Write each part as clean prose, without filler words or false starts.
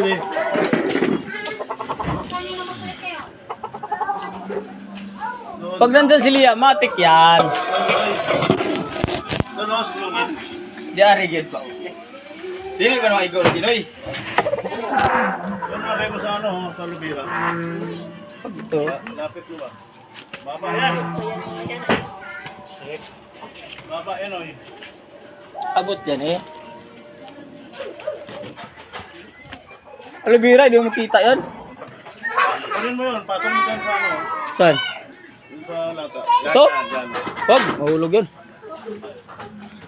Sige. Pag nandun si Lia, matik yan. Doon ako sa kulungin. Diyan, rigid pa. Hindi ka naman igor, Pinoy. Doon nakay ko sa ano, sa Lubira. Pag ito. Lapit mo ba? Baba yan. Baba yan, oy. Abot yan eh. Alubira, hindi mo makita yan. Kunin mo yun, patong mo dyan sa ano. Saan? Dun sa lata. Ito? Dyan. Wag, mahulog yun.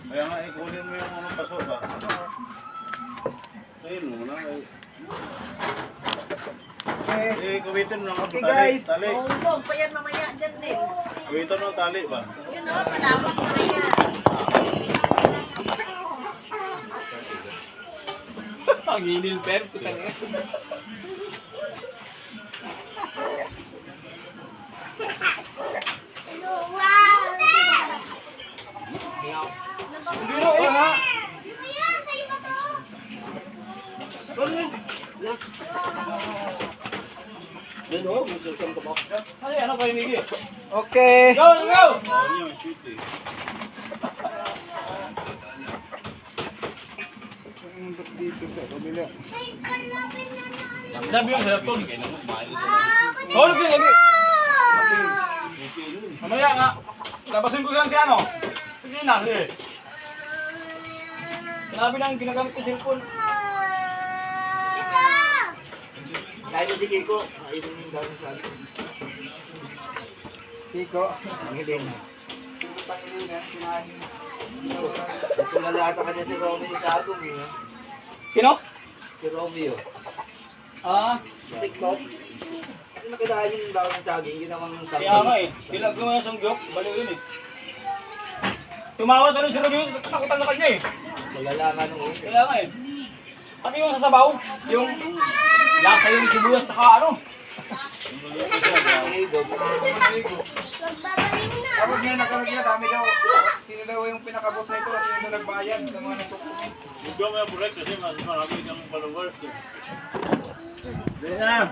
Kaya nga, kunin mo yung ano paso ba? Ayun mo na. Kuwitin mo lang ako. Tali. Tali. Bumbong pa yan mamaya dyan din. Kuwitin mo ang tali ba? Yun o, malawak pa yan. Ang inil per, putang eh. Biro eh ha. Ay, ano kayo Migi? Okay. Go, go! Ayun yung shoot eh. Dito sa kabila. Sabi yung sarap to. Hulog yun, lagi. Mamaya nga. Labasin ko yan si ano. Sige na, sige. Sinabi lang ginagamit ko cellphone. Kahit si Kiko, ayun yung dami sa akin. Kiko, ang hiling. Ito lalata ka niya si Romeo sa atong eh. Sino? Si Romeo. Ah, TikTok. Ano nakidaan yung daw ng saging, yun ang kaya nga eh. Pinagawa yung sungyok, baliw yun eh. Tumawad ano si Romeo, takutan na kanya eh. Malalaman ng ulo. Kaya nga eh. Pati yung sasabaw, yung lasa yung sibuyas saka ano. Tapos ngayon nakaragyan, dami daw. Sino daw yung pinakabos na ito? Sino daw nagbayad ng mga nagtukumin? Huwag mo yung break kasi mas marami kang followers eh. Dito na.